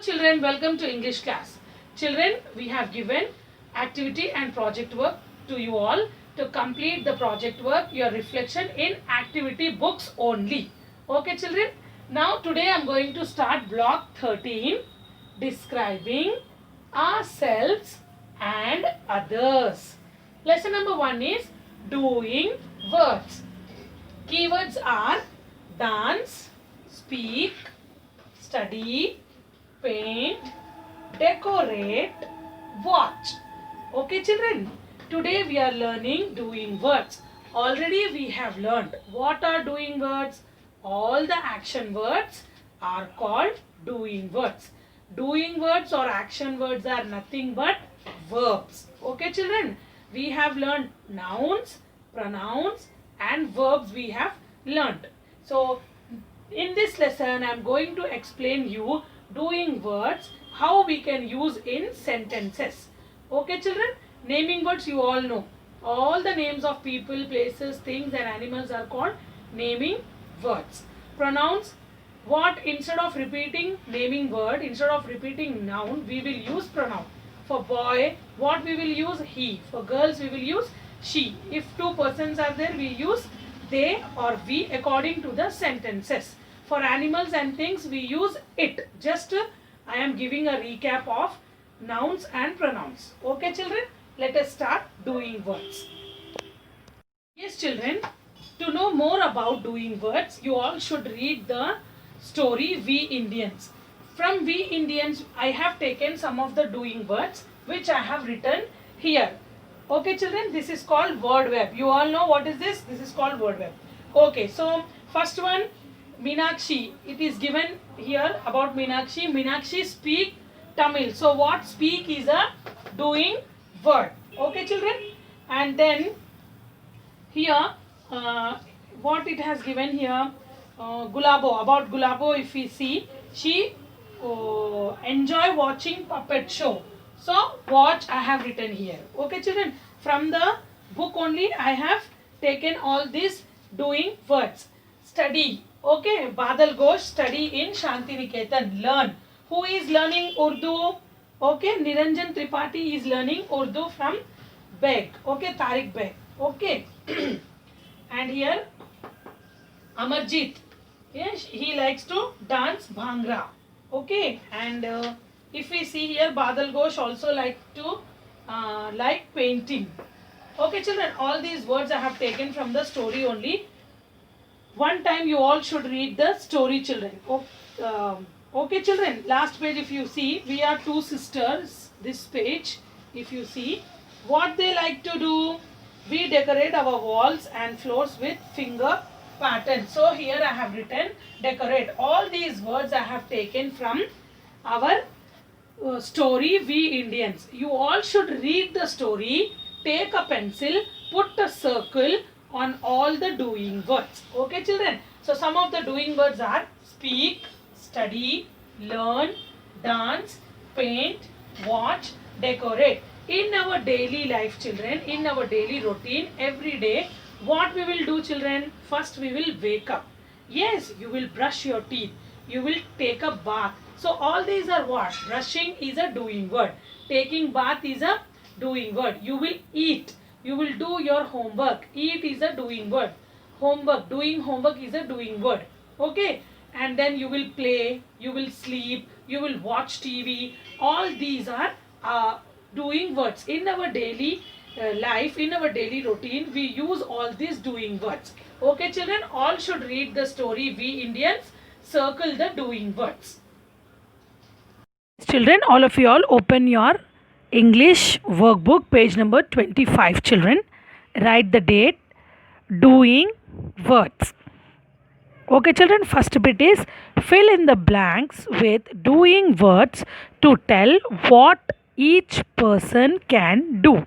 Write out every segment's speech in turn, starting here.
children, welcome to English class. Children, we have given activity and project work to you all. To complete the project work, your reflection in activity books only. Okay children, now today I am going to start block 13, describing ourselves and others. Lesson number 1 is doing words. Keywords are dance, speak, study, paint, decorate, watch. Okay children, today we are learning doing words. Already we have learned what are doing words. All the action words are called doing words. Doing words or action words are nothing but verbs. Okay children, we have learned nouns, pronouns and verbs we have learned. So in this lesson I am going to explain you doing words, how we can use in sentences. Okay children, naming words you all know. All the names of people, places, things and animals are called naming words. Pronouns, what instead of repeating naming word, instead of repeating noun, we will use pronoun. For boy, what we will use? He. For girls, we will use she. If two persons are there, we use they or we according to the sentences. For animals and things, we use it. Just I am giving a recap of nouns and pronouns. Okay children, let us start doing words. Yes children, to know more about doing words, you all should read the story We Indians. From We Indians, I have taken some of the doing words which I have written here. Okay children, this is called word web. You all know what is this? This is called word web. Okay, so first one, Meenakshi. It is given here about Meenakshi. Meenakshi speak Tamil. So what speak is a doing word. Okay children. And then here what it has given here, Gulabo. About Gulabo, if we see, she enjoy watching puppet show. So watch I have written here. Okay children, from the book only I have taken all these doing words. Study. Okay, Badal Ghosh, study in Shantiniketan. Learn. Who is learning Urdu? Okay, Niranjan Tripathi is learning Urdu from Beg. Okay, Tariq Beg. Okay. And here Amarjit. Yes, he likes to dance Bhangra. Okay, and if we see here, Badal Ghosh also like to like painting. Okay children, all these words I have taken from the story only. One time you all should read the story children. Okay children, last page if you see, we are two sisters. This page if you see, what they like to do, we decorate our walls and floors with finger pattern. So here I have written decorate. All these words I have taken from our story We Indians. You all should read the story, take a pencil, put a circle on all the doing words. Okay children, so some of the doing words are speak, study, learn, dance, paint, watch, decorate. In our daily life children, in our daily routine, every day, what we will do children? First we will wake up. Yes, you will brush your teeth. You will take a bath. So all these are what? Brushing is a doing word. Taking bath is a doing word. You will eat. You will do your homework. Eat is a doing word. Homework. Doing homework is a doing word. Okay. And then you will play. You will sleep. You will watch TV. All these are doing words. In our daily life, in our daily routine, we use all these doing words. Okay children, all should read the story We Indians. Circle the doing words. Children, all of you all open your English workbook, page number 25 children. Write the date, doing words. Okay children, first bit is fill in the blanks with doing words to tell what each person can do.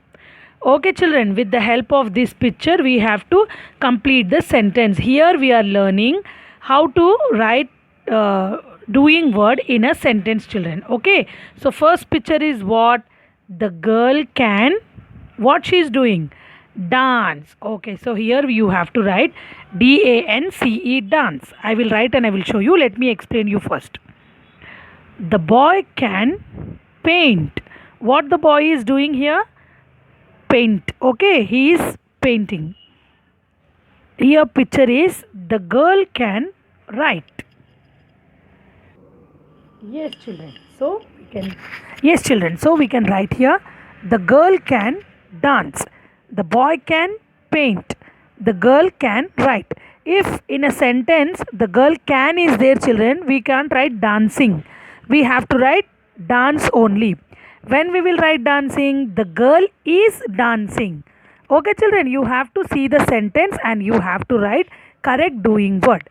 Okay children, with the help of this picture we have to complete the sentence. Here we are learning how to write doing word in a sentence children. Okay, so first picture is what? The girl can, what she is doing? Dance. Okay, so here you have to write DANCE, dance. I will write and I will show you. Let me explain you first. The boy can paint. What the boy is doing here? Paint. Okay, he is painting. Here picture is the girl can write. Yes, children. So we can write here. The girl can dance. The boy can paint. The girl can write. If in a sentence the girl can is there, children, we can't write dancing. We have to write dance only. When we will write dancing, the girl is dancing. Okay, children, you have to see the sentence and you have to write correct doing word.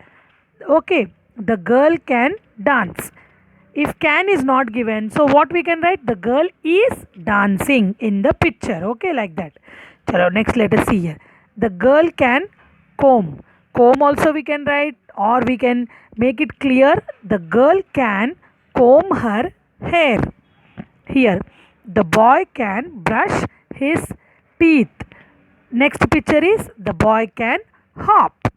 Okay, the girl can dance. If can is not given, so what we can write? The girl is dancing in the picture. Okay, like that. Chalo, next let us see here. The girl can comb. Comb also we can write, or we can make it clear. The girl can comb her hair. Here, the boy can brush his teeth. Next picture is the boy can hop.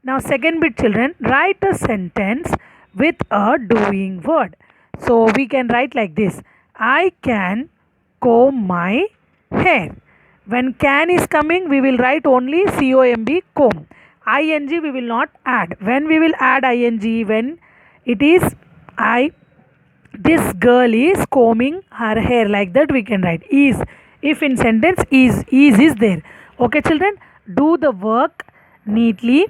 Now second bit, children, write a sentence with a doing word. So we can write like this. I can comb my hair. When can is coming, we will write only comb, comb. Ing we will not add. When we will add ing, when it is I, this girl is combing her hair, like that we can write is. If in sentence is there. Okay, children, do the work neatly.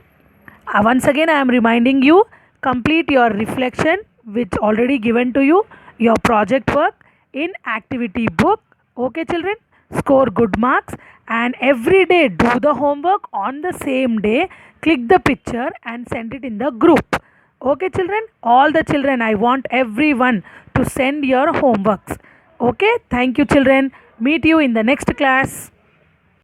Once again, I am reminding you, complete your reflection which already given to you, your project work in activity book. Okay, children, score good marks, and every day do the homework on the same day. Click the picture and send it in the group. Okay, children, all the children, I want everyone to send your homeworks. Okay, thank you, children. Meet you in the next class.